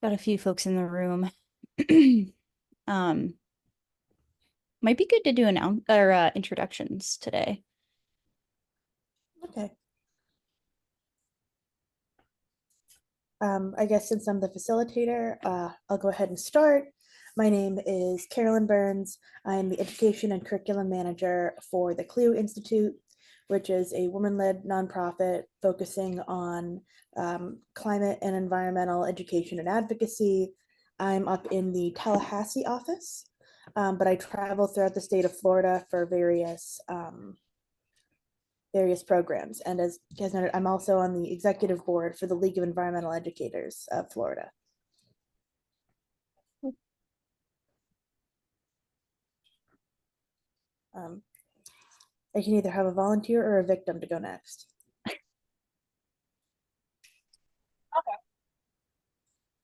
Got a few folks in the room. Um, might be good to do introductions today. Okay. I guess since I'm the facilitator, I'll go ahead and start. My name is Carolyn Burns. I am the Education and Curriculum Manager for the CLEAN Institute, which is a woman-led nonprofit focusing on climate and environmental education and advocacy. I'm up in the Tallahassee office, but I travel throughout the state of Florida for various programs. And as you guys noted, I'm also on the executive board for the League of Environmental Educators of Florida. Um, I can either have a volunteer or a victim to go next.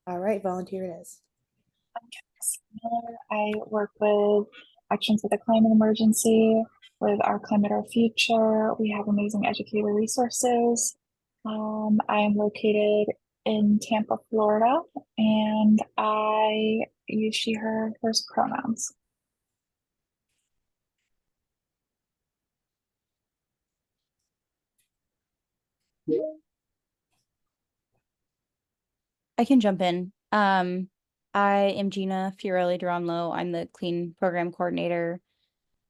All right, volunteer it is. I work with Actions with the Climate Emergency, with our Climate Our Future. We have amazing educator resources. I am located in Tampa, Florida, and I use she, her, hers pronouns. I can jump in. I am Gina Fiorelli-Duranlo. I'm the CLEAN program coordinator.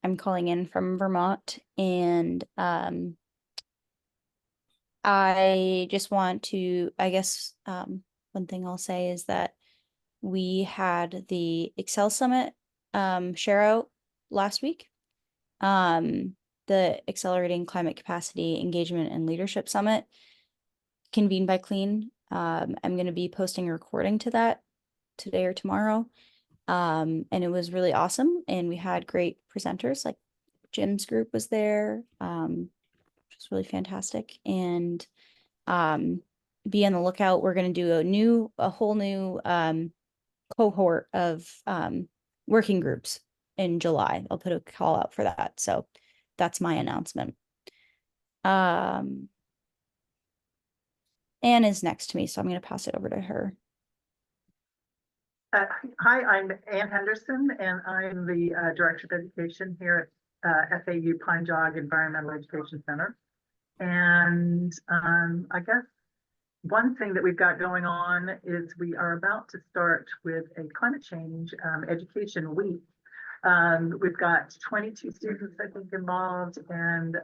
I'm calling in from Vermont, and I just want to, I guess, one thing I'll say is that we had the Excel Summit share out last week. The Accelerating Climate Capacity Engagement and Leadership Summit convened by CLEAN. I'm going to be posting a recording to that today or tomorrow. And it was really awesome. And we had great presenters, like Jim's group was there, which was really fantastic. And be on the lookout. We're going to do a whole new cohort of working groups in July. I'll put a call out for that. So that's my announcement. Anne is next to me, so I'm going to pass it over to her. Hi, I'm Ann Henderson, and I'm the Director of Education here at FAU Pine Jog Environmental Education Center. And I guess one thing that we've got going on is we are about to start with a climate change education week. We've got 22 students, I think, involved, and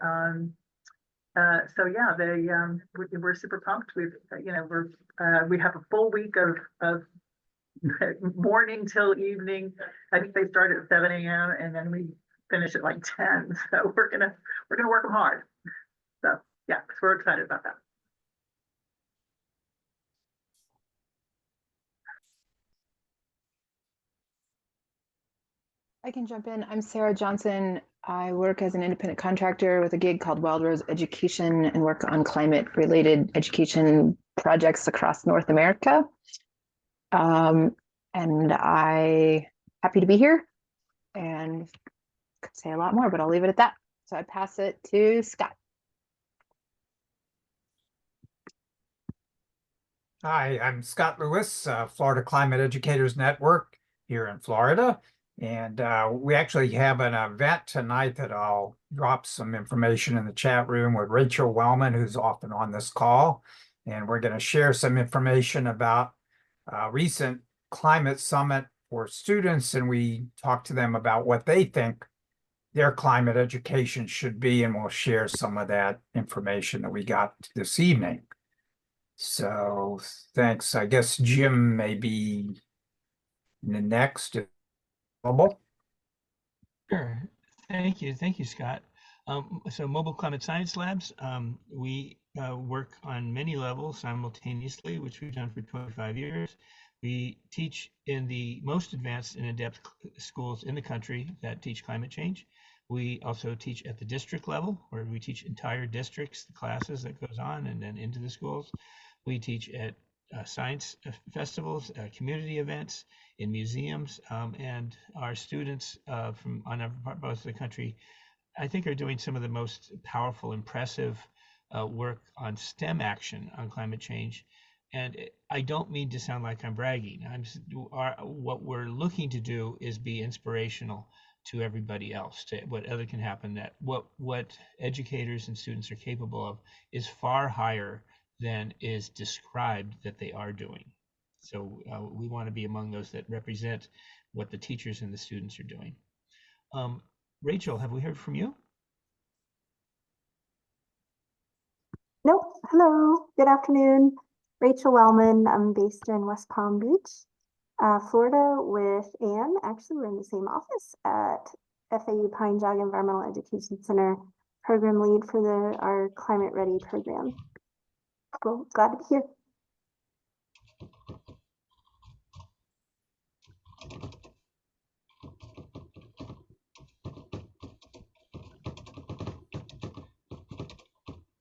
so yeah, we're super pumped. We have a full week of morning till evening. I think they start at 7 a.m. and then we finish at like 10. So we're gonna work them hard. So yeah, so we're excited about that. I can jump in. I'm Sarah Johnson. I work as an independent contractor with a gig called Wild Rose Education and work on climate-related education projects across North America. And I happy to be here and could say a lot more, but I'll leave it at that. So I pass it to Scott. Hi, I'm Scott Lewis, Florida Climate Educators Network here in Florida. And we actually have an event tonight that I'll drop some information in the chat room with Rachel Wellman, who's often on this call. And we're going to share some information about a recent climate summit for students. And we talk to them about what they think their climate education should be. And we'll share some of that information that we got this evening. So thanks. I guess Jim may be the next available. Sure. Thank you. Thank you, Scott. So Mobile Climate Science Labs, we work on many levels simultaneously, which we've done for 25 years. We teach in the most advanced and in-depth schools in the country that teach climate change. We also teach at the district level, where we teach entire districts, the classes that goes on and then into the schools. We teach at science festivals, community events, in museums, and our students from on both of the country, I think, are doing some of the most powerful, impressive work on STEM action on climate change. I don't mean to sound like I'm bragging. What we're looking to do is be inspirational to everybody else, to what other can happen, that what educators and students are capable of is far higher than is described that they are doing. So we want to be among those that represent what the teachers and the students are doing. Rachel, have we heard from you? Nope. Hello. Good afternoon. Rachel Wellman. I'm based in West Palm Beach, Florida, with Anne. Actually, we're in the same office at FAU Pine Jog Environmental Education Center, program lead for our Climate Ready program. Well, glad to be here.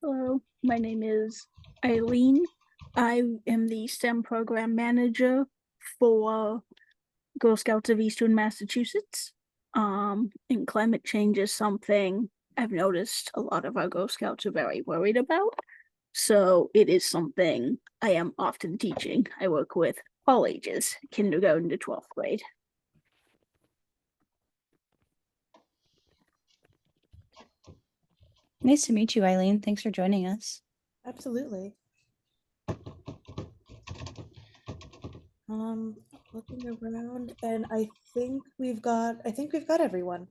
Hello, my name is Eileen. I am the STEM program manager for Girl Scouts of Eastern Massachusetts. And climate change is something I've noticed a lot of our Girl Scouts are very worried about. So it is something I am often teaching. I work with all ages, kindergarten to 12th grade. Nice to meet you, Eileen. Thanks for joining us. Absolutely. Looking around, and I think we've got everyone.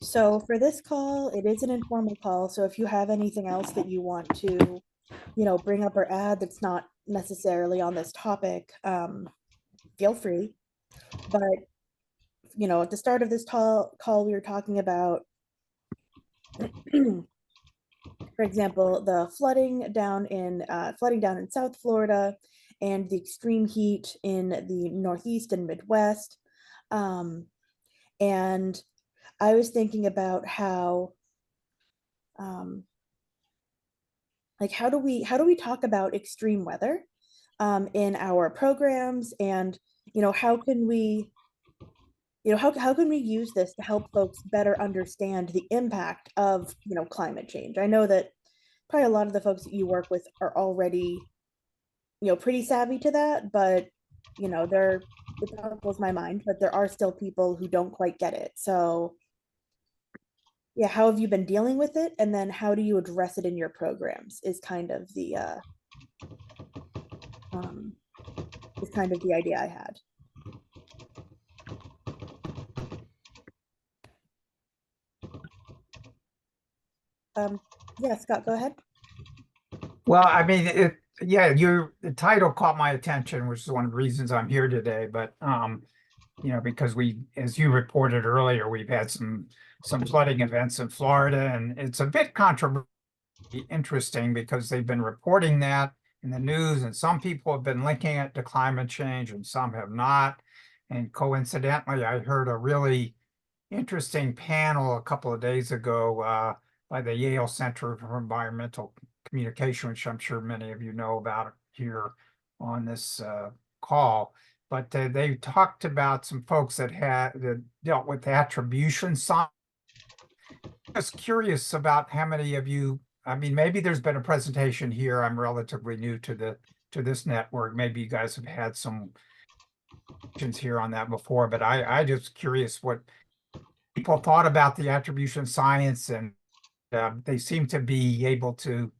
So for this call, it is an informal call. So if you have anything else that you want to, bring up or add that's not necessarily on this topic, feel free. But at the start of this call, we were talking about, for example, the flooding down in South Florida and the extreme heat in the Northeast and Midwest. And I was thinking about how, how do we talk about extreme weather in our programs, and how can we how can we use this to help folks better understand the impact of climate change? I know that probably a lot of the folks that you work with are already pretty savvy to that, but it boggles my mind, but there are still people who don't quite get it. So yeah, how have you been dealing with it, and then how do you address it in your programs is kind of the idea I had. Yeah, Scott, go ahead. Well, I mean, the title caught my attention, which is one of the reasons I'm here today. But because as you reported earlier, we've had some flooding events in Florida, and it's a bit controversial, interesting, because they've been reporting that in the news, and some people have been linking it to climate change, and some have not. And coincidentally, I heard a really interesting panel a couple of days ago by the Yale Center for Environmental Communication, which I'm sure many of you know about here on this call. But they talked about some folks that dealt with attribution science. Just curious about how many of you, I mean, maybe there's been a presentation here. I'm relatively new to this network. Maybe you guys have had some questions here on that before, but I just curious what people thought about the attribution science, and they seem to be able to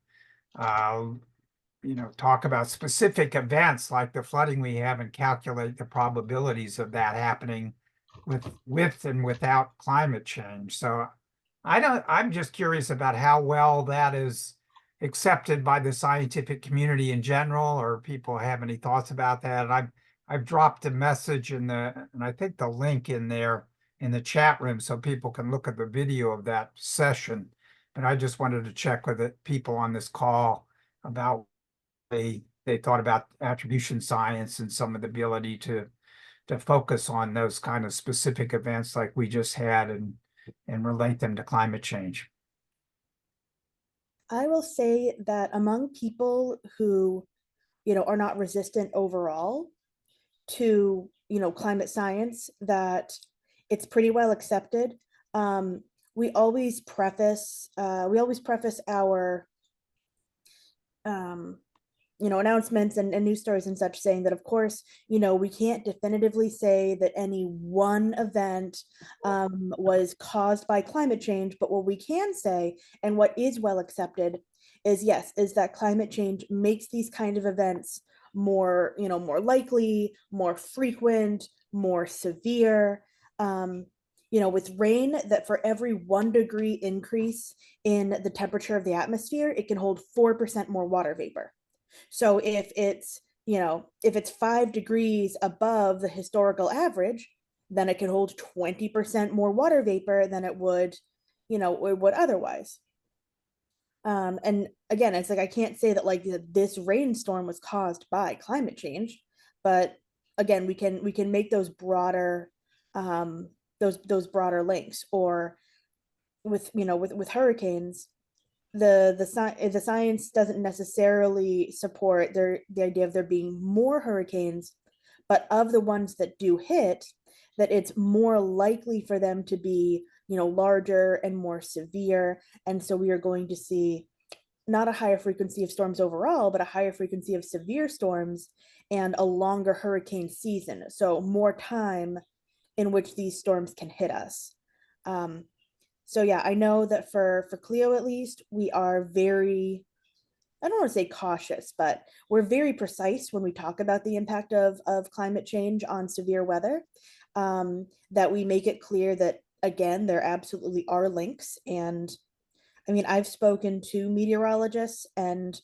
talk about specific events like the flooding we have and calculate the probabilities of that happening with and without climate change. So I'm just curious about how well that is accepted by the scientific community in general, or people have any thoughts about that. And I've dropped a message and I think the link in there in the chat room so people can look at the video of that session. But I just wanted to check with the people on this call about they thought about attribution science and some of the ability to focus on those kind of specific events like we just had and relate them to climate change. I will say that among people who are not resistant overall to climate science, that it's pretty well accepted. we always preface our announcements and news stories and such, saying that, of course, we can't definitively say that any one event was caused by climate change, but what we can say, and what is well accepted, is that climate change makes these kind of events more likely, more frequent, more severe. With rain, that for every 1 degree increase in the temperature of the atmosphere, it can hold 4% more water vapor. So if it's 5 degrees above the historical average, then it can hold 20% more water vapor than it would otherwise. And again, it's like, I can't say that like this rainstorm was caused by climate change, but again, we can make those broader those broader links. Or with hurricanes, the science doesn't necessarily support the idea of there being more hurricanes, but of the ones that do hit, that it's more likely for them to be larger and more severe. And so we are going to see not a higher frequency of storms overall, but a higher frequency of severe storms and a longer hurricane season, so more time in which these storms can hit us. So yeah, I know that for Clio, at least, we are very, I don't want to say cautious, but we're very precise when we talk about the impact of climate change on severe weather, that we make it clear that, again, there absolutely are links. And I mean, I've spoken to meteorologists, and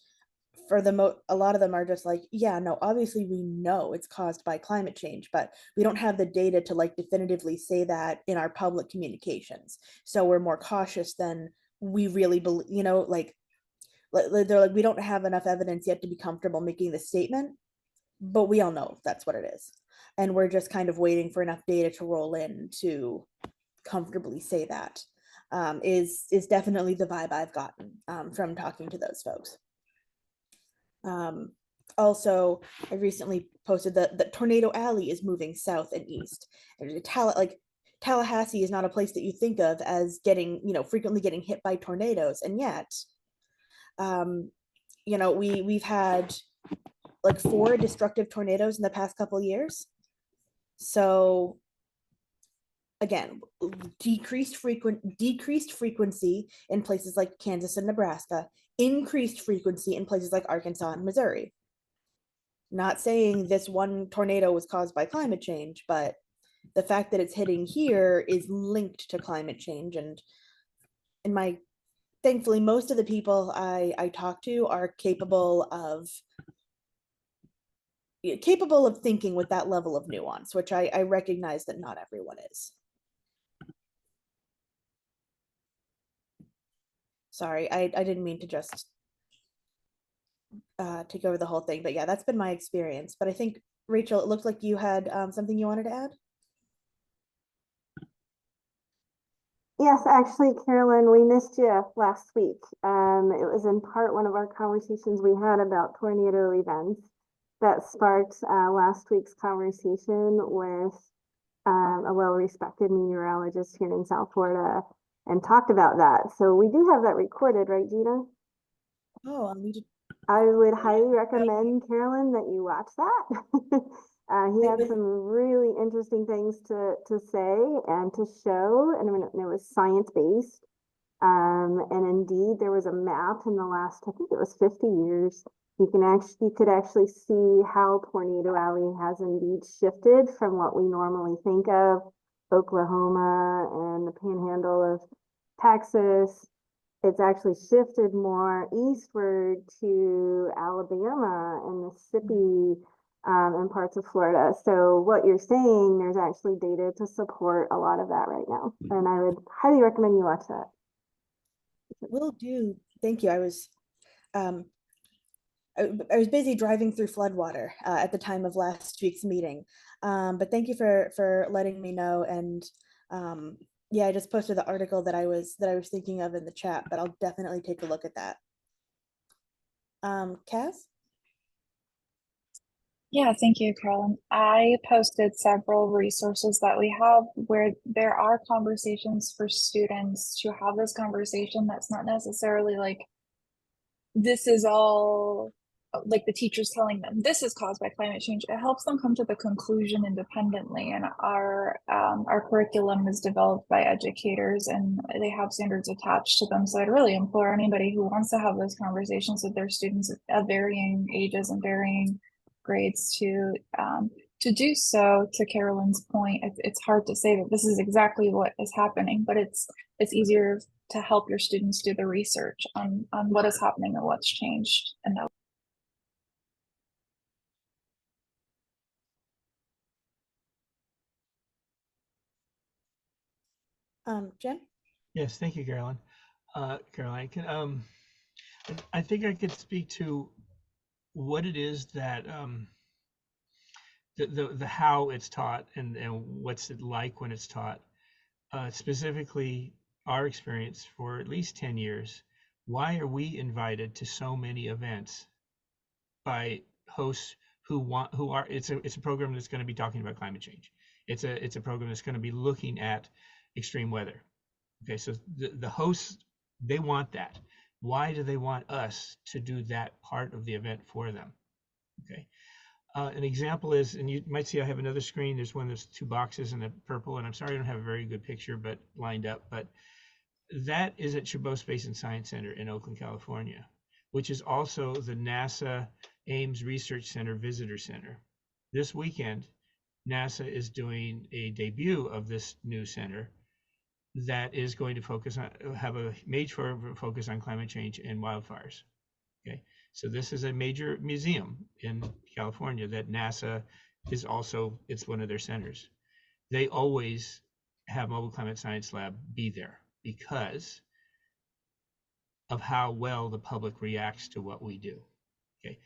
for a lot of them are just like, yeah, no, obviously we know it's caused by climate change, but we don't have the data to like definitively say that in our public communications. So we're more cautious than we really believe, they're like, we don't have enough evidence yet to be comfortable making this statement, but we all know that's what it is. And we're just kind of waiting for enough data to roll in to comfortably say that. Is definitely the vibe I've gotten from talking to those folks. Also, I recently posted that Tornado Alley is moving south and east. Tallahassee is not a place that you think of as getting, frequently getting hit by tornadoes, and yet, we've had like 4 destructive tornadoes in the past couple years. So again, decreased frequency in places like Kansas and Nebraska, increased frequency in places like Arkansas and Missouri. Not saying this one tornado was caused by climate change, but the fact that it's hitting here is linked to climate change. And thankfully, most of the people I talk to are capable of thinking with that level of nuance, which I recognize that not everyone is. Sorry, I didn't mean to just take over the whole thing, but yeah, that's been my experience. But I think, Rachel, it looked like you had something you wanted to add. Yes, actually, Carolyn, we missed you last week. It was in part one of our conversations we had about tornado events that sparked last week's conversation with a well-respected meteorologist here in South Florida, and talked about that. So we do have that recorded, right, Gina? Oh, I would highly recommend, Carolyn, that you watch that. He had some really interesting things to say and to show, and it was science-based. And indeed, there was a map in the last, I think it was 50 years. You could actually see how Tornado Alley has indeed shifted from what we normally think of, Oklahoma and the panhandle of Texas. It's actually shifted more eastward to Alabama and Mississippi, and parts of Florida. So what you're saying, there's actually data to support a lot of that right now. And I would highly recommend you watch that. Will do. Thank you. I was busy driving through floodwater at the time of last week's meeting. But thank you for letting me know. And yeah, I just posted the article that I was thinking of in the chat, but I'll definitely take a look at that. Cass? Yeah, thank you, Carolyn. I posted several resources that we have where there are conversations for students to have this conversation that's not necessarily like this is all like the teachers telling them this is caused by climate change. It helps them come to the conclusion independently, and our curriculum is developed by educators and they have standards attached to them. So I'd really implore anybody who wants to have those conversations with their students at varying ages and varying grades to do so. To Carolyn's point, it's hard to say that this is exactly what is happening, but it's easier to help your students do the research on what is happening and what's changed. And that Jen? Yes, thank you, Carolyn. Caroline, I think I could speak to what it is that the how it's taught and what's it like when it's taught. Specifically, our experience for at least 10 years. Why are we invited to so many events by hosts who are it's a program that's going to be talking about climate change. It's a program that's going to be looking at extreme weather. Okay, so the hosts, they want that. Why do they want us to do that part of the event for them? Okay. An example is, and you might see I have another screen. There's one that's two boxes and a purple, and I'm sorry I don't have a very good picture, but lined up. But that is at Chabot Space and Science Center in Oakland, California, which is also the NASA Ames Research Center Visitor Center. This weekend, NASA is doing a debut of this new center that is going to have a major focus on climate change and wildfires. Okay, so this is a major museum in California that NASA is also, it's one of their centers. They always have Mobile Climate Science Lab be there because of how well the public reacts to what we do. Okay,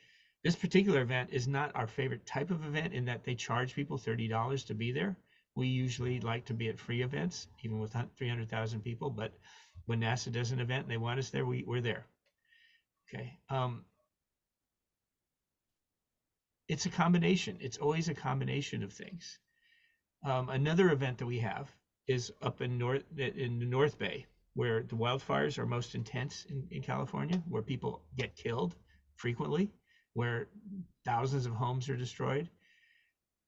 this particular event is not our favorite type of event in that they charge people $30 to be there. We usually like to be at free events, even with 300,000 people. But when NASA does an event and they want us there, we're there. Okay. It's a combination. It's always a combination of things. Another event that we have is up in the North Bay, where the wildfires are most intense in California, where people get killed frequently, where thousands of homes are destroyed.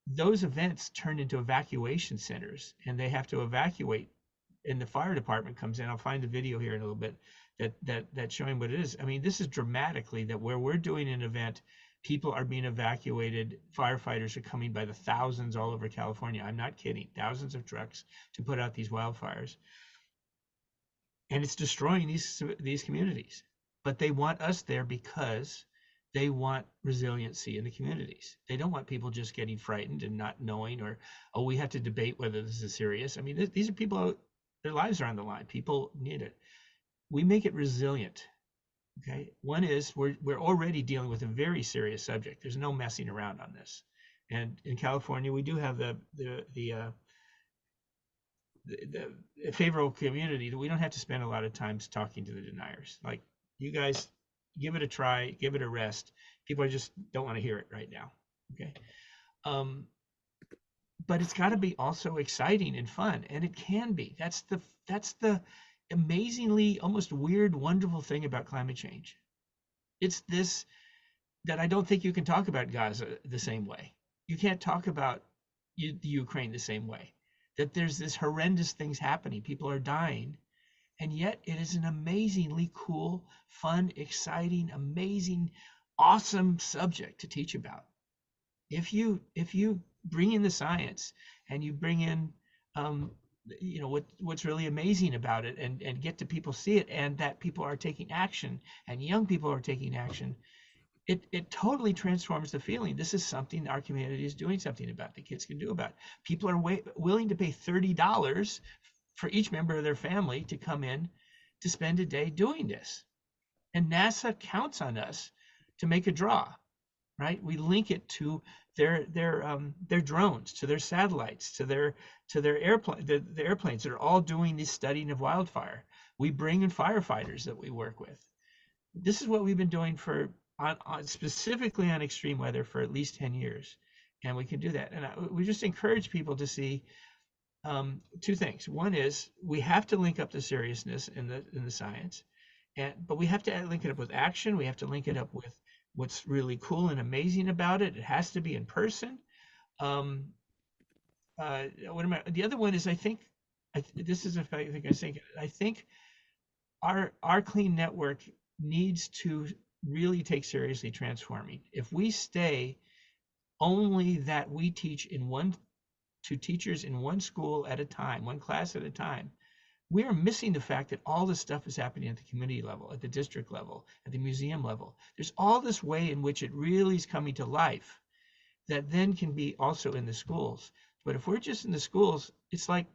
Those events turn into evacuation centers, and they have to evacuate, and the fire department comes in. I'll find the video here in a little bit that's showing what it is. I mean, this is dramatically that where we're doing an event, people are being evacuated. Firefighters are coming by the thousands all over California. I'm not kidding. Thousands of trucks to put out these wildfires. And it's destroying these communities. But they want us there because they want resiliency in the communities. They don't want people just getting frightened and not knowing, or, oh, we have to debate whether this is serious. I mean, these are people, their lives are on the line. People need it. We make it resilient. Okay. One is we're already dealing with a very serious subject. There's no messing around on this. And in California, we do have the favorable community that we don't have to spend a lot of time talking to the deniers. Like, you guys, give it a try, give it a rest. People just don't want to hear it right now. Okay. But it's got to be also exciting and fun, and it can be. That's the amazingly, almost weird, wonderful thing about climate change. It's this that I don't think you can talk about Gaza the same way. You can't talk about the Ukraine the same way. That there's this horrendous things happening. People are dying. And yet it is an amazingly cool, fun, exciting, amazing, awesome subject to teach about. If you bring in the science and you bring in what's really amazing about it, and get to people see it, and that people are taking action and young people are taking action, it totally transforms the feeling. This is something our community is doing something about, the kids can do about it. People are willing to pay $30 for each member of their family to come in to spend a day doing this. And NASA counts on us to make a draw, right? We link it to their drones, to their satellites, to their airplanes that are all doing this studying of wildfire. We bring in firefighters that we work with. This is what we've been doing for on specifically on extreme weather for at least 10 years. And we can do that. And we just encourage people to see two things. One is we have to link up the seriousness in the science, but we have to link it up with action. We have to link it up with what's really cool and amazing about it. It has to be in person. The other one is I think our clean network needs to really take seriously transforming. If we stay only that we teach to teachers in one school at a time, one class at a time, we are missing the fact that all this stuff is happening at the community level, at the district level, at the museum level. There's all this way in which it really is coming to life that then can be also in the schools. But if we're just in the schools, it's like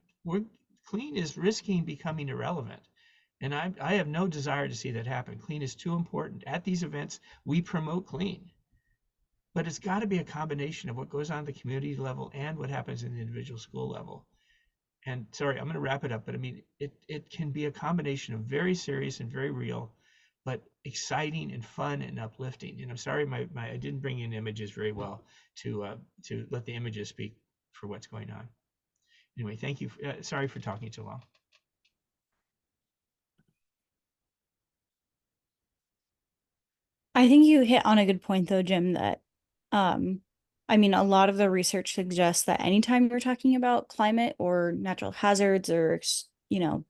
clean is risking becoming irrelevant. And I have no desire to see that happen. Clean is too important. At these events, we promote clean. But it's got to be a combination of what goes on at the community level and what happens in the individual school level. And sorry, I'm going to wrap it up, but I mean, it can be a combination of very serious and very real, but exciting and fun and uplifting. And I'm sorry, I didn't bring in images very well to let the images speak for what's going on. Anyway, thank you. Sorry for talking too long. I think you hit on a good point though, Jim, that I mean, a lot of the research suggests that anytime you're talking about climate or natural hazards or, you know,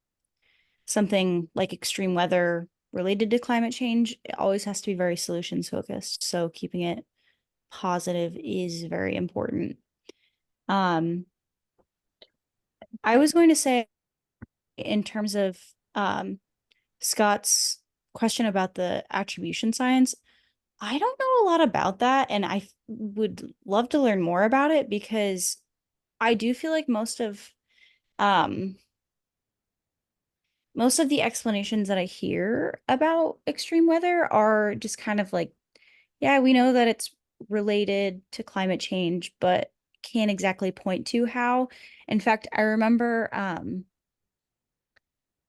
something like extreme weather related to climate change, it always has to be very solutions focused. So keeping it positive is very important. I was going to say, in terms of Scott's question about the attribution science, I don't know a lot about that, and I would love to learn more about it because I do feel like most of the explanations that I hear about extreme weather are just kind of like, yeah, we know that it's related to climate change, but can't exactly point to how. In fact, I remember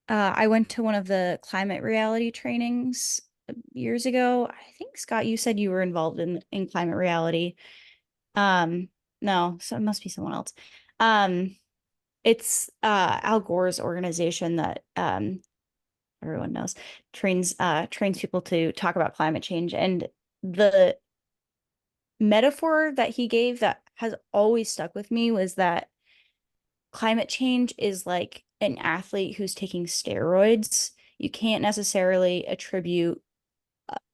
I went to one of the climate reality trainings years ago. I think, Scott, you said you were involved in climate reality. No, so it must be someone else. It's Al Gore's organization that everyone knows trains people to talk about climate change. And the metaphor that he gave that has always stuck with me was that climate change is like an athlete who's taking steroids. You can't necessarily attribute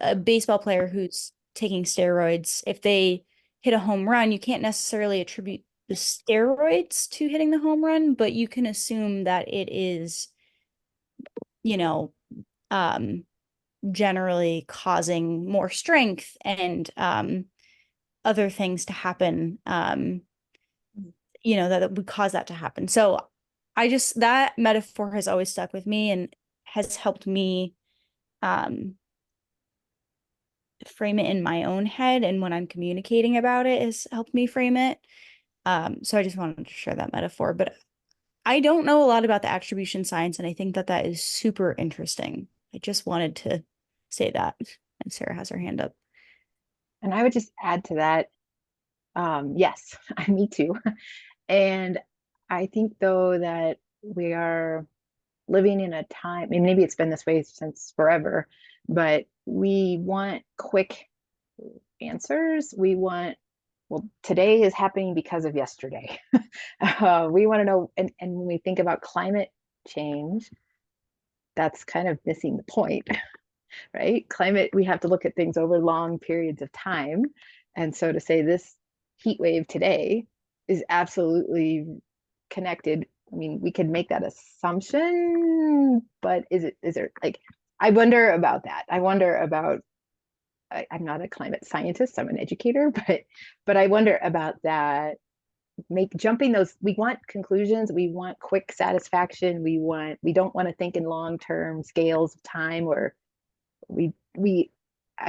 a baseball player who's taking steroids. If they hit a home run, you can't necessarily attribute the steroids to hitting the home run, but you can assume that it is, you know, generally causing more strength and other things to happen, you know, that would cause that to happen. So that metaphor has always stuck with me and has helped me frame it in my own head, and when I'm communicating about it has helped me frame it. So I just wanted to share that metaphor, but I don't know a lot about the attribution science, and I think that that is super interesting. I just wanted to say that. And Sarah has her hand up. And I would just add to that, yes, me too. And I think though that we are living in a time, I mean, maybe it's been this way since forever, but we want quick answers. We want, well, today is happening because of yesterday. We want to know, and when we think about climate change, that's kind of missing the point, right? Climate, we have to look at things over long periods of time. And so to say this heat wave today is absolutely connected, I mean, we could make that assumption, but is there like, I wonder about that. I wonder about, I'm not a climate scientist, I'm an educator, but I wonder about that. Jumping those, we want conclusions, we want quick satisfaction, we don't want to think in long-term scales of time, or I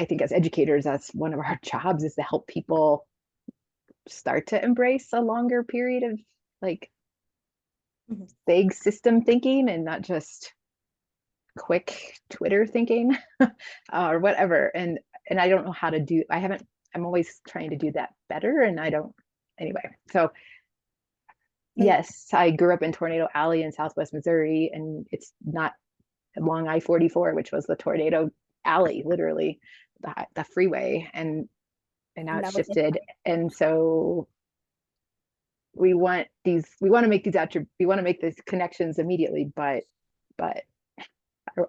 think as educators, that's one of our jobs, is to help people start to embrace a longer period of like vague system thinking and not just quick Twitter thinking or whatever. And and I don't know how to do, I'm always trying to do that better, and I don't, anyway. So yes, I grew up in Tornado Alley in Southwest Missouri, and it's not along I-44, which was the Tornado Alley, literally the freeway, and now it's shifted. And so we want to make these connections immediately, but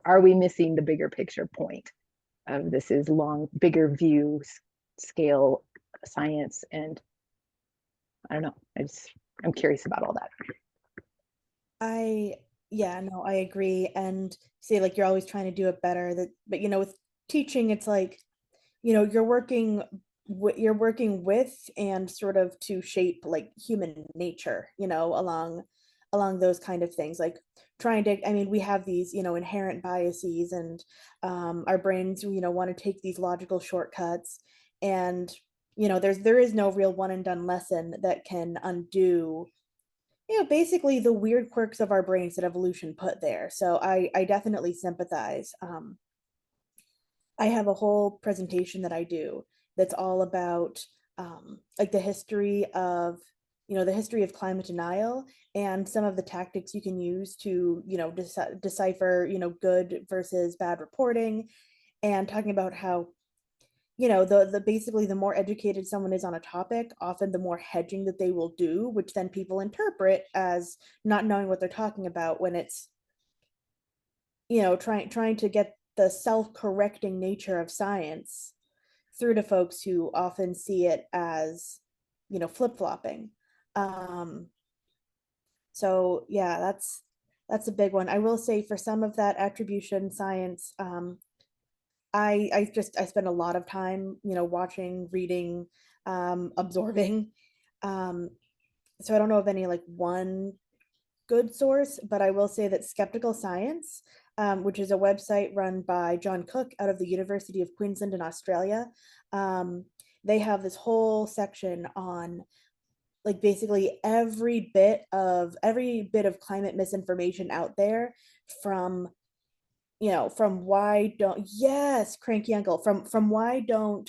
are we missing the bigger picture point of this is bigger view scale science? And I don't know, I'm curious about all that. Yeah, no, I agree. And say, like, you're always trying to do it better, but with teaching, it's like, you're working with and sort of to shape like human nature, along those kind of things, like trying to, I mean, we have these, inherent biases, and our brains, want to take these logical shortcuts, and there is no real one and done lesson that can undo basically the weird quirks of our brains that evolution put there. So I definitely sympathize. I have a whole presentation that I do that's all about like the history of climate denial and some of the tactics you can use to decipher good versus bad reporting, and talking about how the basically the more educated someone is on a topic, often the more hedging that they will do, which then people interpret as not knowing what they're talking about, when it's trying to get the self-correcting nature of science through to folks who often see it as flip-flopping. So yeah, that's a big one. I will say, for some of that attribution science, I spend a lot of time watching, reading, absorbing. So I don't know of any like one good source, but I will say that Skeptical Science, which is a website run by John Cook out of the University of Queensland in Australia, they have this whole section on like basically every bit of climate misinformation out there, from from why don't, yes, cranky uncle, from why don't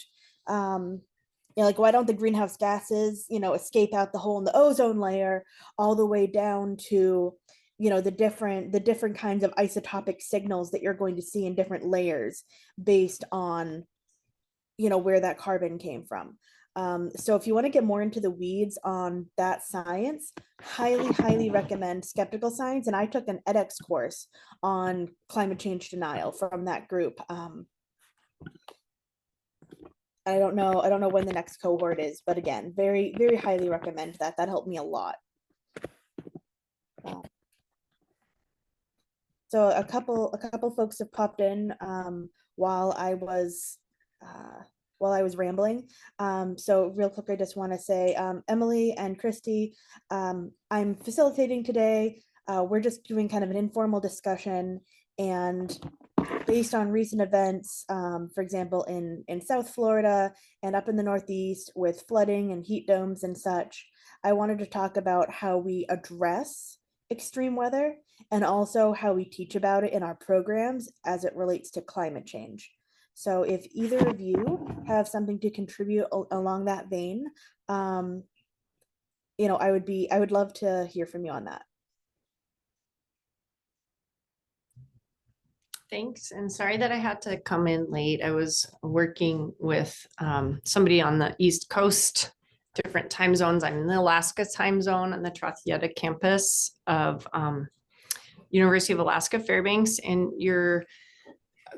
like why don't the greenhouse gases escape out the hole in the ozone layer, all the way down to the different kinds of isotopic signals that you're going to see in different layers based on where that carbon came from. So if you want to get more into the weeds on that science, highly recommend Skeptical Science. And I took an edX course on climate change denial from that group. I don't know when the next cohort is, but again, very highly recommend that. That helped me a lot. So a couple folks have popped in while I was rambling. So real quick, I just want to say, Emily and Christy, I'm facilitating today. We're just doing kind of an informal discussion, and based on recent events, for example, in South Florida and up in the Northeast with flooding and heat domes and such, I wanted to talk about how we address extreme weather, and also how we teach about it in our programs as it relates to climate change. So if either of you have something to contribute along that vein, I would love to hear from you on that. Thanks, and sorry that I had to come in late. I was working with somebody on the East Coast, different time zones. I'm in the Alaska time zone on the Trothieta campus of University of Alaska Fairbanks, and your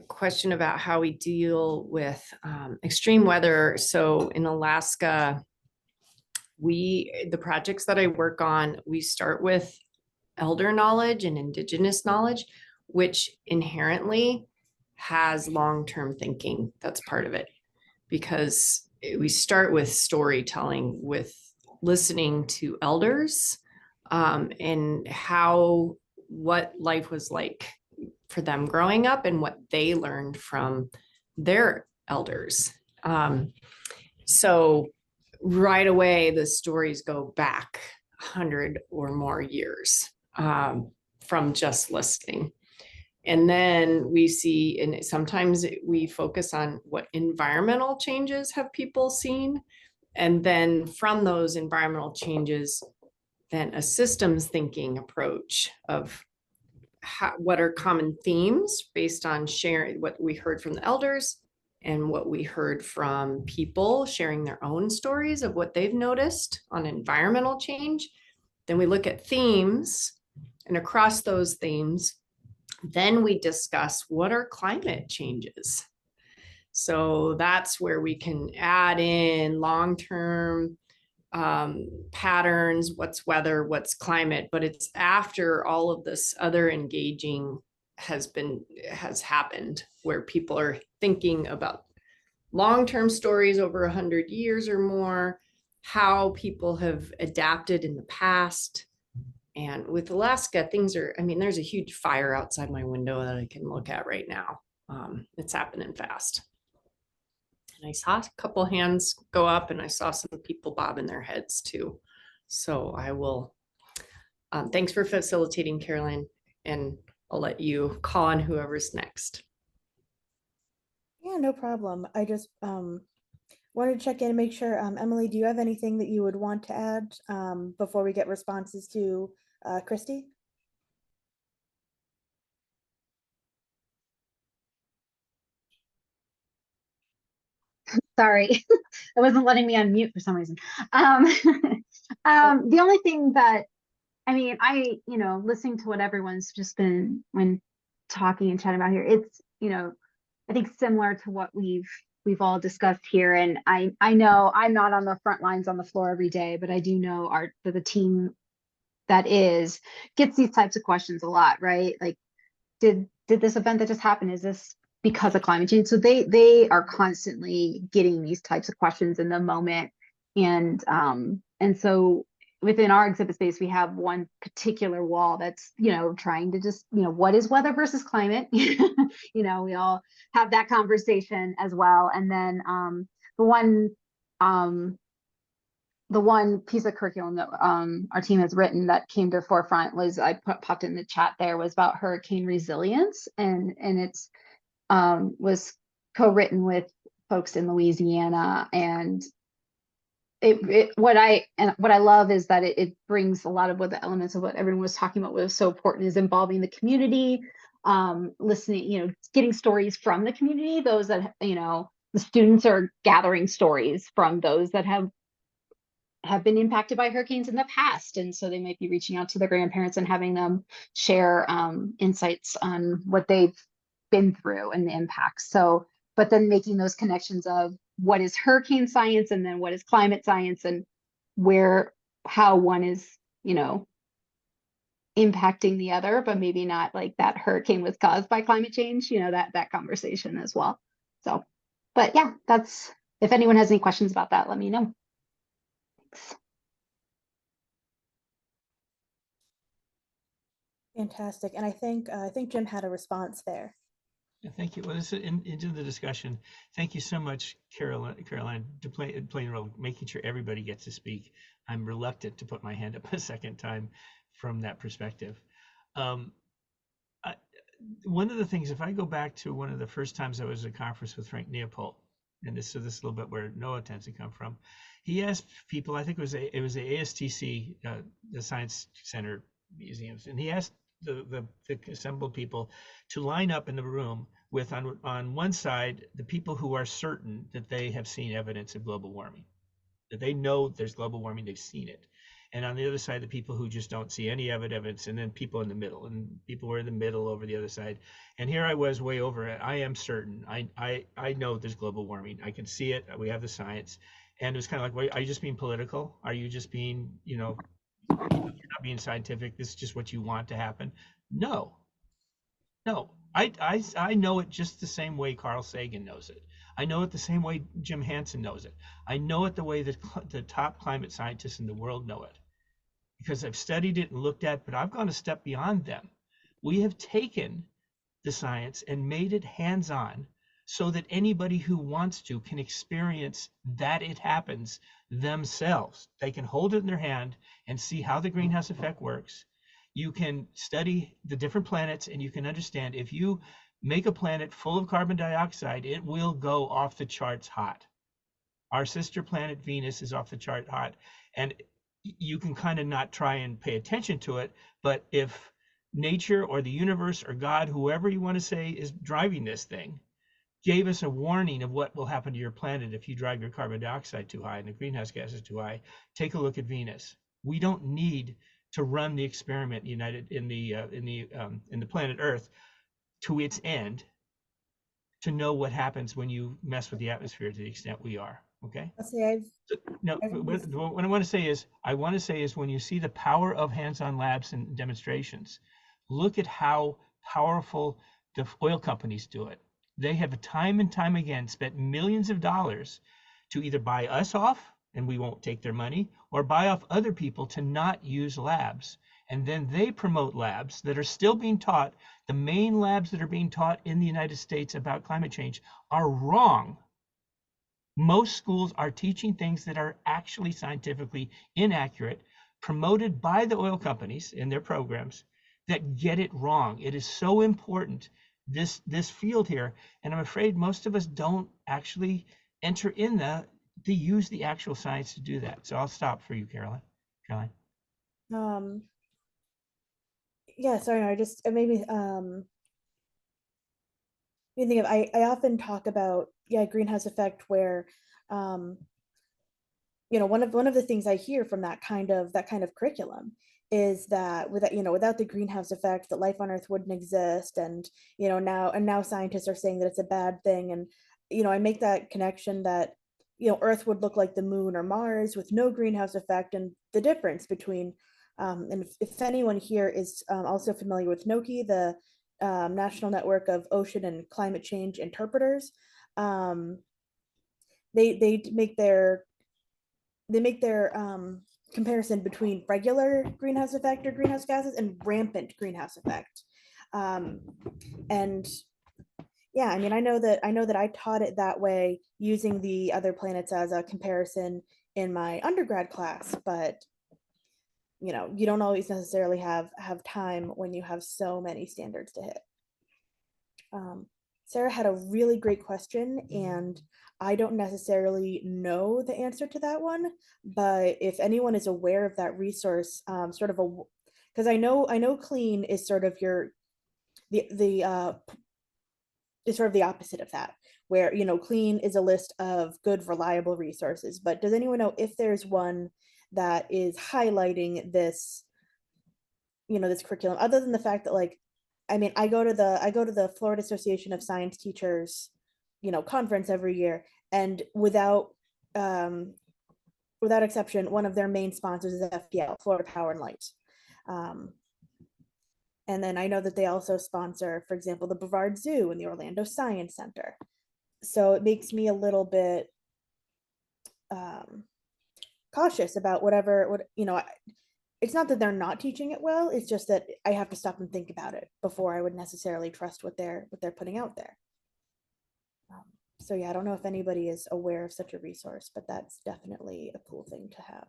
question about how we deal with extreme weather. So in Alaska, the projects that I work on, we start with elder knowledge and indigenous knowledge, which inherently has long-term thinking. That's part of it, because we start with storytelling, with listening to elders and what life was like for them growing up and what they learned from their elders. So right away, the stories go back 100 or more years from just listening. And then we see, and sometimes we focus on what environmental changes have people seen. And then from those environmental changes, then a systems thinking approach of what are common themes based on sharing what we heard from the elders and what we heard from people sharing their own stories of what they've noticed on environmental change. Then we look at themes, and across those themes, then we discuss what are climate changes. So that's where we can add in long-term patterns, what's weather, what's climate, but it's after all of this other engaging has happened, where people are thinking about long-term stories over 100 years or more, how people have adapted in the past. And with Alaska, things are, I mean, there's a huge fire outside my window that I can look at right now. It's happening fast. And I saw a couple hands go up, and I saw some people bobbing their heads too. So I will, thanks for facilitating, Caroline, and I'll let you call on whoever's next. Yeah, no problem. I just wanted to check in and make sure. Emily, do you have anything that you would want to add before we get responses to Christy? Sorry, it wasn't letting me unmute for some reason. The only thing that, I mean, listening to what everyone's just been when talking and chatting about here, it's, I think similar to what we've all discussed here. And I know I'm not on the front lines on the floor every day, but I do know the team that gets these types of questions a lot, right? Like, did this event that just happened, is this because of climate change? So they are constantly getting these types of questions in the moment. And so within our exhibit space, we have one particular wall that's, trying to just, what is weather versus climate? We all have that conversation as well. And then the one piece of curriculum that our team has written that came to the forefront was, I popped in the chat there, was about hurricane resilience, and it's was co-written with folks in Louisiana. And what I love is that it brings a lot of what the elements of what everyone was talking about was so important, is involving the community, listening, getting stories from the community, those that, the students are gathering stories from those that have been impacted by hurricanes in the past. And so they might be reaching out to their grandparents and having them share insights on what they've been through and the impacts. So, but then making those connections of what is hurricane science and then what is climate science, and how one is, impacting the other, but maybe not like that hurricane was caused by climate change, that conversation as well. So, but yeah, if anyone has any questions about that, let me know. Thanks. Fantastic. And I think Jim had a response there. Thank you. Well, this is into the discussion. Thank you so much, Caroline, to play a role, making sure everybody gets to speak. I'm reluctant to put my hand up a second time from that perspective. One of the things, if I go back to one of the first times I was at a conference with Frank Neopold, and this is a little bit where Noah tends to come from, he asked people, I think it was the ASTC, the Science Center Museums, and he asked the assembled people to line up in the room with, on one side, the people who are certain that they have seen evidence of global warming, that they know there's global warming, they've seen it. And on the other side, the people who just don't see any evidence, and then people in the middle, and people were in the middle over the other side. And here I was way over it. I am certain. I know there's global warming. I can see it. We have the science. And it was kind of like, wait, are you just being political? Are you just being, you're not being scientific. This is just what you want to happen. No. I know it just the same way Carl Sagan knows it. I know it the same way Jim Hansen knows it. I know it the way that the top climate scientists in the world know it, because I've studied it and looked at, but I've gone a step beyond them. We have taken the science and made it hands-on so that anybody who wants to can experience that it happens themselves. They can hold it in their hand and see how the greenhouse effect works. you can study the different planets and you can understand if you make a planet full of carbon dioxide, it will go off the charts hot. Our sister planet Venus is off the chart hot, and you can kind of not try and pay attention to it, but if nature or the universe or God, whoever you want to say is driving this thing, gave us a warning of what will happen to your planet if you drive your carbon dioxide too high and the greenhouse gases too high, take a look at Venus. We don't need to run the experiment united in the planet Earth to its end to know what happens when you mess with the atmosphere to the extent we are. Okay. I'll say No, I've used- what I want to say is when you see the power of hands-on labs and demonstrations, look at how powerful the oil companies do it. They have time and time again spent millions of dollars to either buy us off and we won't take their money, or buy off other people to not use labs. And then they promote labs that are still being taught. The main labs that are being taught in the United States about climate change are wrong. Most schools are teaching things that are actually scientifically inaccurate, promoted by the oil companies in their programs that get it wrong. It is so important, this field here, and I'm afraid most of us don't actually enter in to use the actual science to do that. So I'll stop for you, Caroline. Yeah, sorry, I just it made me you think of I often talk about greenhouse effect where one of the things I hear from that kind of curriculum is that without the greenhouse effect that life on Earth wouldn't exist, and now scientists are saying that it's a bad thing, and I make that connection that Earth would look like the moon or Mars with no greenhouse effect, and the difference between and if anyone here is also familiar with NOCI, the National Network of Ocean and Climate Change Interpreters, they make their comparison between regular greenhouse effect or greenhouse gases and rampant greenhouse effect. And yeah, I mean, I know that I taught it that way using the other planets as a comparison in my undergrad class, but you don't always necessarily have time when you have so many standards to hit. Sarah had a really great question, and I don't necessarily know the answer to that one, but if anyone is aware of that resource, because I know CLEAN is sort of is sort of the opposite of that, where CLEAN is a list of good, reliable resources. But does anyone know if there's one that is highlighting this, this curriculum, other than the fact that, like, I mean, I go to the Florida Association of Science Teachers, conference every year, and without exception, one of their main sponsors is FPL, Florida Power and Light. And then I know that they also sponsor, for example, the Brevard Zoo and the Orlando Science Center. So it makes me a little bit cautious about it's not that they're not teaching it well, it's just that I have to stop and think about it before I would necessarily trust what they're putting out there. So yeah, I don't know if anybody is aware of such a resource, but that's definitely a cool thing to have.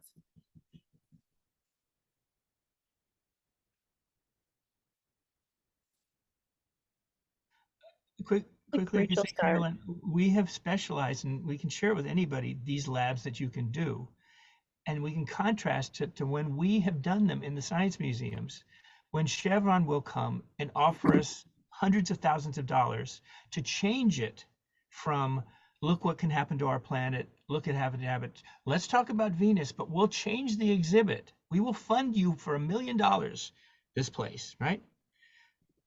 Quickly, you say, Carolyn, we have specialized, and we can share with anybody these labs that you can do. And we can contrast to when we have done them in the science museums, when Chevron will come and offer us hundreds of thousands of dollars to change it from, look what can happen to our planet, look at habit. Let's talk about Venus, but we'll change the exhibit. We will fund you for $1 million, this place, right?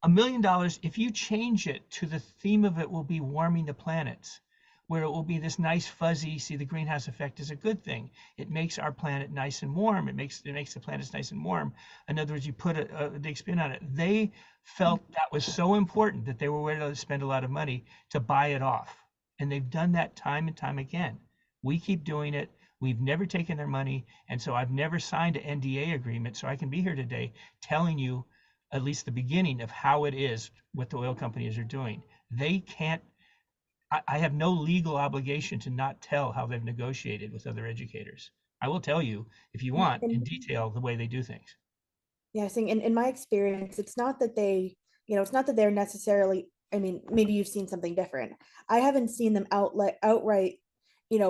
$1 million, if you change it to the theme of it will be warming the planets, where it will be this nice fuzzy, see, the greenhouse effect is a good thing. It makes our planet nice and warm. It makes the planets nice and warm. In other words, you put a big spin on it. They felt that was so important that they were willing to spend a lot of money to buy it off. And they've done that time and time again. We keep doing it. We've never taken their money. And so I've never signed an NDA agreement. So I can be here today telling you at least the beginning of how it is what the oil companies are doing. They can't, I have no legal obligation to not tell how they've negotiated with other educators. I will tell you, if you want, in detail, the way they do things. Yeah, I think in my experience, it's not that they, it's not that they're necessarily, I mean, maybe you've seen something different. I haven't seen them outright,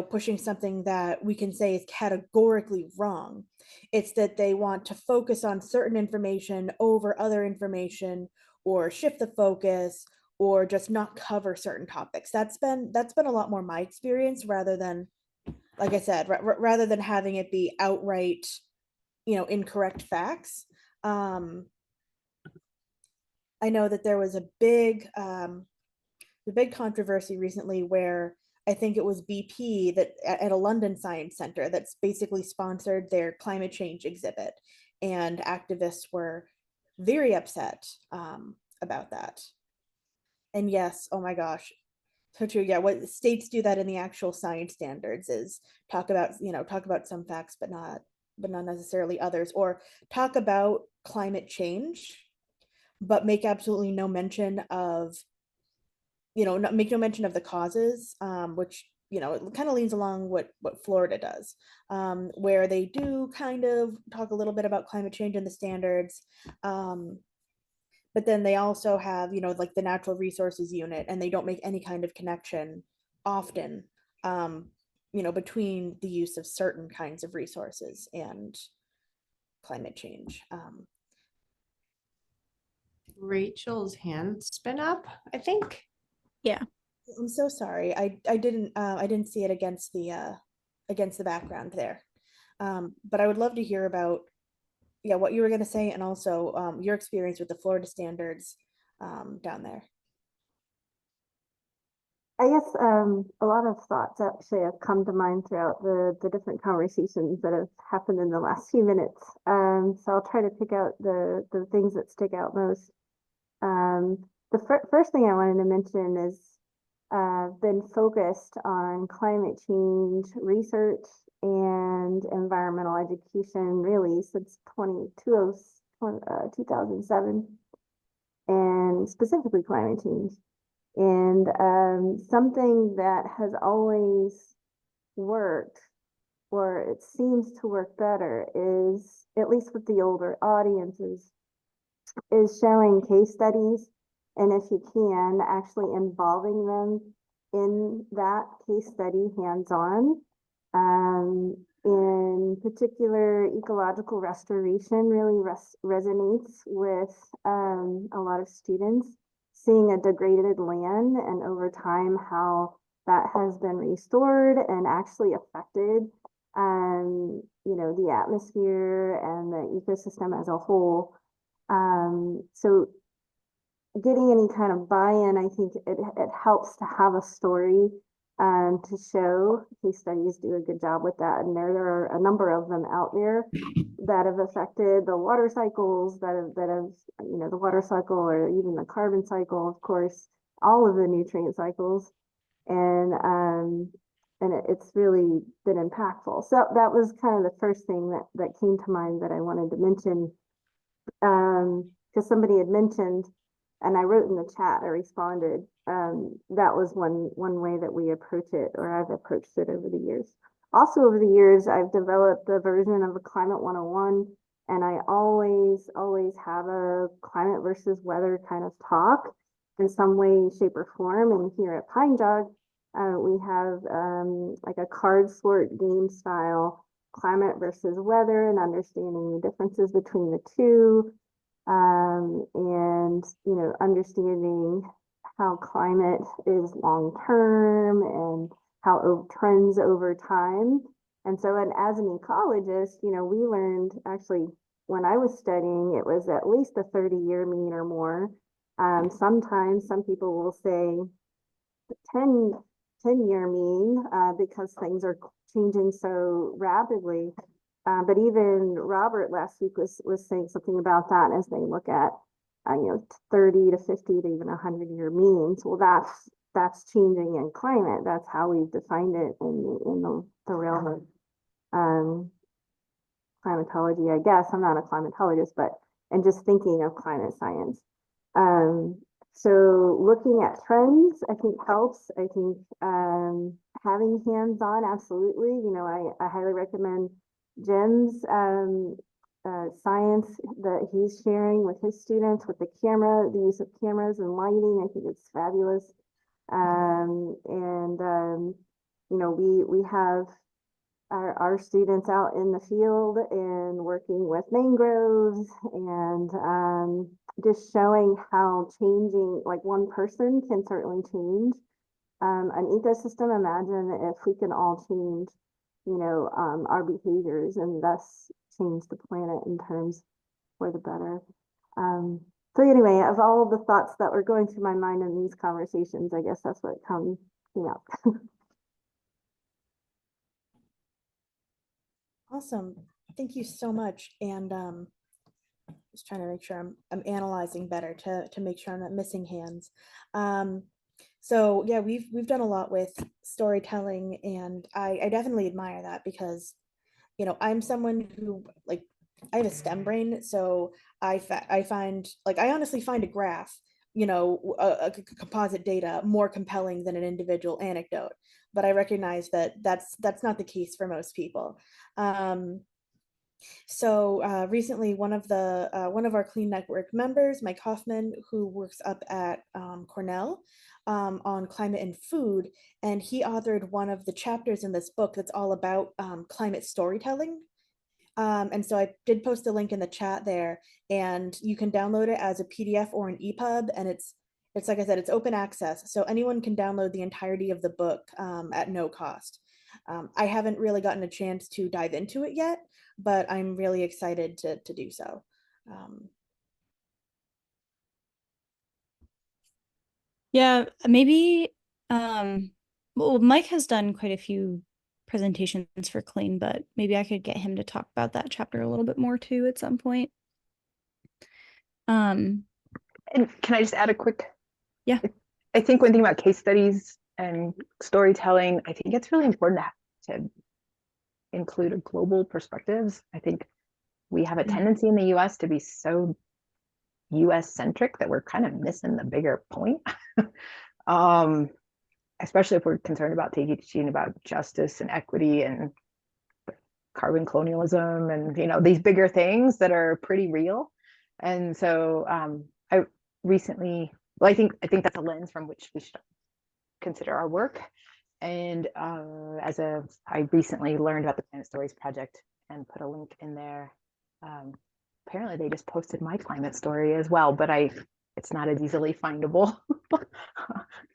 pushing something that we can say is categorically wrong. It's that they want to focus on certain information over other information, or shift the focus, or just not cover certain topics. That's been a lot more my experience, rather than, like I said, rather than having it be outright, incorrect facts. I know that there was a big controversy recently where I think it was BP that at a London Science Center that's basically sponsored their climate change exhibit, and activists were very upset about that. And yes, oh my gosh, so true. Yeah, what states do that in the actual science standards is talk about some facts, but not necessarily others, or talk about climate change, but make absolutely no mention of, make no mention of the causes, which, it kind of leans along what Florida does, where they do kind of talk a little bit about climate change and the standards. But then they also have, like the natural resources unit, and they don't make any kind of connection often, between the use of certain kinds of resources and climate change. Rachel's hand's been up, I think. Yeah. I'm so sorry. I didn't see it against the background there. But I would love to hear about, yeah, what you were going to say, and also your experience with the Florida standards down there. I guess a lot of thoughts actually have come to mind throughout the different conversations that have happened in the last few minutes. So I'll try to pick out the things that stick out most. The first thing I wanted to mention is been focused on climate change research and environmental education really since 2007, and specifically climate change. And something that has always worked, or it seems to work better, is, at least with the older audiences, is showing case studies, and if you can, actually involving them in that case study hands-on. In particular, ecological restoration really resonates with a lot of students, seeing a degraded land and over time how that has been restored and actually affected the atmosphere and the ecosystem as a whole. So getting any kind of buy-in, I think it helps to have a story to show. Case studies do a good job with that, and there are a number of them out there that have affected the water cycles, that have the water cycle, or even the carbon cycle, of course, all of the nutrient cycles, and it's really been impactful. So that was kind of the first thing that came to mind that I wanted to mention, because somebody had mentioned, and I wrote in the chat, I responded, that was one way that we approach it, or I've approached it over the years. Also over the years, I've developed a version of a Climate 101, and I always have a climate versus weather kind of talk in some way, shape, or form. And here at Pine Jog, we have like a card sort game style climate versus weather, and understanding the differences between the two. And understanding how climate is long term and how trends over time. And so, and as an ecologist, we learned, actually, when I was studying, it was at least a 30-year mean or more. Sometimes some people will say 10-year mean, because things are changing so rapidly. But even Robert last week was saying something about that as they look at 30 to 50 to even 100-year means. Well, that's changing in climate. That's how we've defined it in the realm of climatology, I guess. I'm not a climatologist, and just thinking of climate science. So looking at trends, I think helps. I think having hands-on, absolutely. I highly recommend Jim's science that he's sharing with his students with the camera, the use of cameras and lighting. I think it's fabulous. You know, we have our students out in the field and working with mangroves and just showing how changing, like one person can certainly change an ecosystem. Imagine if we can all change, you know, our behaviors and thus change the planet in terms for the better. So anyway, of all of the thoughts that were going through my mind in these conversations, I guess that's what came out. Awesome. Thank you so much. And just trying to make sure I'm analyzing better to make sure I'm not missing hands. So yeah, we've done a lot with storytelling, and I definitely admire that because, you know, I'm someone who, like, I have a STEM brain, so I find, like, I honestly find a graph, you know, a composite data more compelling than an individual anecdote. But I recognize that that's not the case for most people. So recently, one of our Clean Network members, Mike Hoffman, who works up at Cornell on climate and food, and he authored one of the chapters in this book that's all about climate storytelling. And so I did post a link in the chat there, and you can download it as a PDF or an EPUB, and it's like I said, it's open access, so anyone can download the entirety of the book at no cost. I haven't really gotten a chance to dive into it yet, but I'm really excited to do so. Yeah, maybe well, Mike has done quite a few presentations for Clean, but maybe I could get him to talk about that chapter a little bit more too at some point. And can I just add a quick? Yeah. I think when thinking about case studies and storytelling, I think it's really important to include global perspectives. I think we have a tendency in the US to be so US centric that we're kind of missing the bigger point. Especially if we're concerned about teaching about justice and equity and carbon colonialism and, you know, these bigger things that are pretty real. And so I recently, well, I think that's a lens from which we should consider our work. And I recently learned about the Planet Stories Project and put a link in there. Apparently they just posted my climate story as well, but it's not as easily findable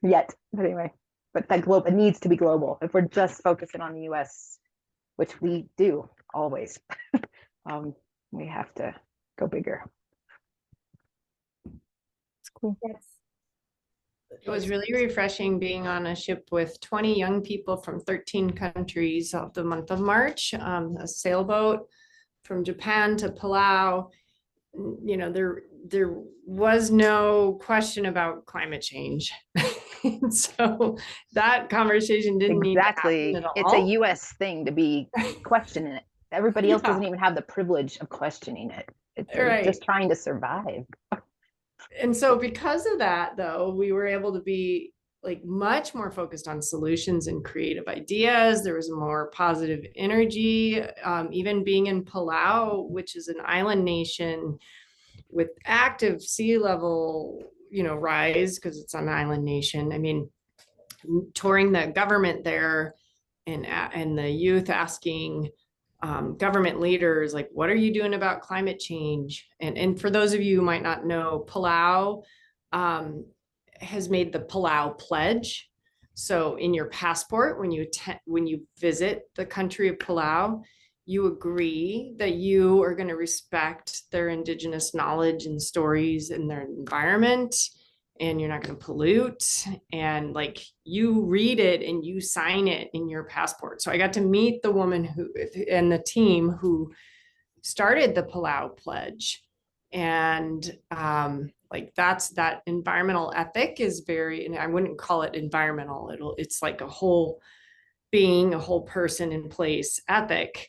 yet. But anyway, but it needs to be global. If we're just focusing on the US, which we do always, we have to go bigger. It's cool. Yes. It was really refreshing being on a ship with 20 young people from 13 countries of the month of March, a sailboat from Japan to Palau. You know, there was no question about climate change. So that conversation didn't need to happen at all. It's a US thing to be questioning it. Everybody else Yeah. doesn't even have the privilege of questioning it. It's Right. just trying to survive. And so because of that, though, we were able to be like much more focused on solutions and creative ideas. There was more positive energy. Even being in Palau, which is an island nation with active sea level, you know, rise because it's an island nation. I mean, touring the government there and the youth asking government leaders, like, what are you doing about climate change? And for those of you who might not know, Palau has made the Palau Pledge. So in your passport, when you visit the country of Palau, you agree that you are going to respect their indigenous knowledge and stories and their environment, and you're not going to pollute, and like you read it and you sign it in your passport. So I got to meet the woman and the team who started the Palau Pledge. And like that environmental ethic is very, and I wouldn't call it environmental, it's like a whole being, a whole person in place ethic,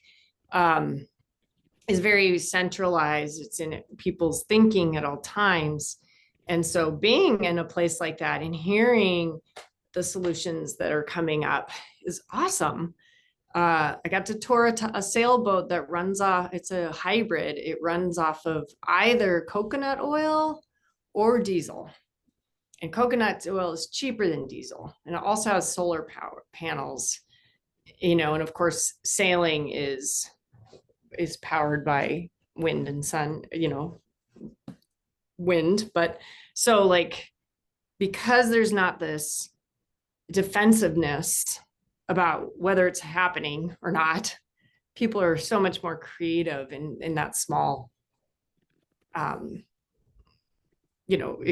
is very centralized. It's in people's thinking at all times. And so being in a place like that and hearing the solutions that are coming up is awesome. I got to tour a sailboat that runs off, it's a hybrid. It runs off of either coconut oil or diesel. And coconut oil is cheaper than diesel. And it also has solar power panels, you know, and of course, sailing is powered by wind and sun, you know, wind. But so like, because there's not this defensiveness about whether it's happening or not, people are so much more creative in that small, you know,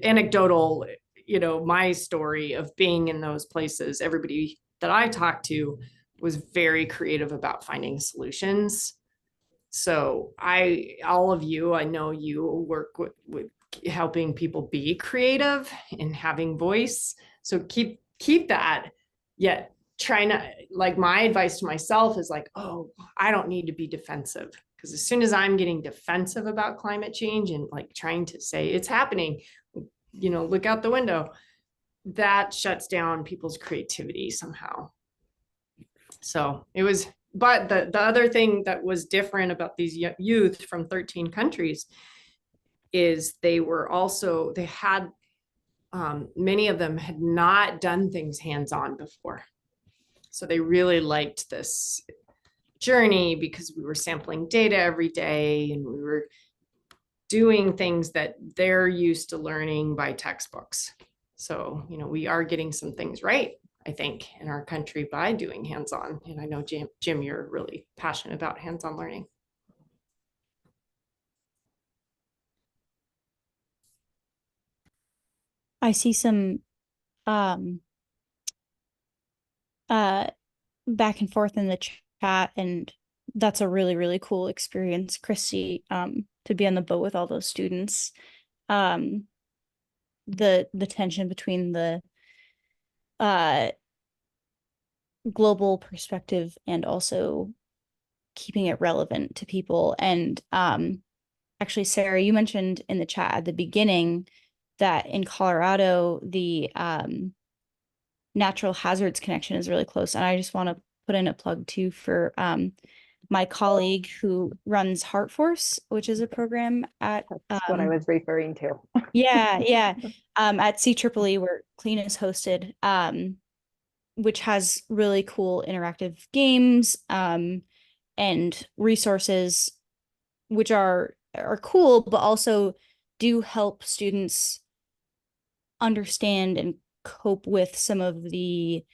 anecdotal, you know, my story of being in those places, everybody that I talked to was very creative about finding solutions. So all of you, I know you work with helping people be creative and having voice. So keep that, yet try not, like my advice to myself is like, oh, I don't need to be defensive. Because as soon as I'm getting defensive about climate change and like trying to say it's happening, you know, look out the window, that shuts down people's creativity somehow. So it was, but the other thing that was different about these youth from 13 countries is they had, many of them had not done things hands-on before. So they really liked this journey because we were sampling data every day and we were doing things that they're used to learning by textbooks. So, you know, we are getting some things right, I think, in our country by doing hands-on. And I know, Jim, you're really passionate about hands-on learning. I see some back and forth in the chat, and that's a really, really cool experience, Christy, to be on the boat with all those students. The tension between the global perspective and also keeping it relevant to people. And actually, Sarah, you mentioned in the chat at the beginning that in Colorado, the natural hazards connection is really close. And I just want to put in a plug too for my colleague who runs Heart Force, which is a program at That's what I was referring to. yeah at CEEE where CLEAN is hosted, which has really cool interactive games and resources which are cool, but also do help students understand and cope with some of the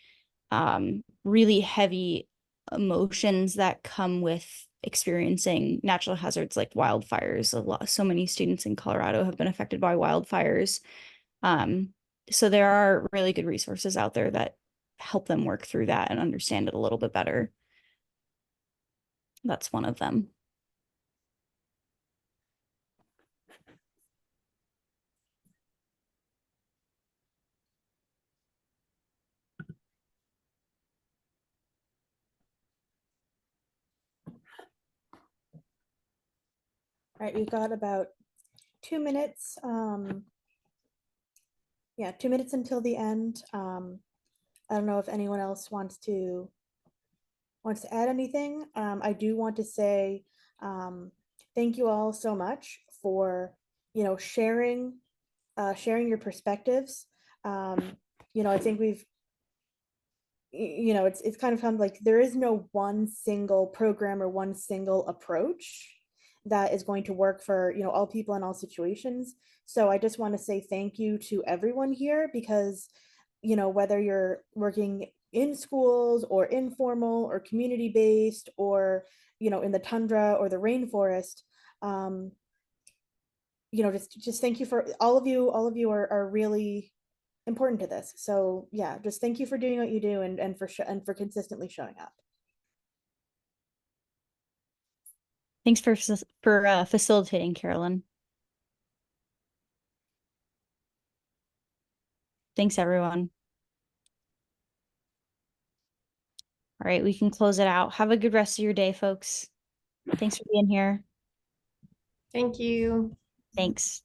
really heavy emotions that come with experiencing natural hazards like wildfires. So many students in Colorado have been affected by wildfires. So there are really good resources out there that help them work through that and understand it a little bit better. That's one of them. All right, we've got about 2 minutes. Yeah, 2 minutes until the end. I don't know if anyone else wants to add anything. I do want to say thank you all so much for, you know, sharing your perspectives. You know, I think we've, you know, it's kind of like there is no one single program or one single approach that is going to work for, you know, all people in all situations. So I just want to say thank you to everyone here because, you know, whether you're working in schools or informal or community based or, you know, in the tundra or the rainforest, you know, just thank you for all of you are really important to this. So yeah, just thank you for doing what you do and for consistently showing up. Thanks for facilitating, Carolyn. Thanks, everyone. All right, we can close it out. Have a good rest of your day, folks. Thanks for being here. Thank you. Thanks.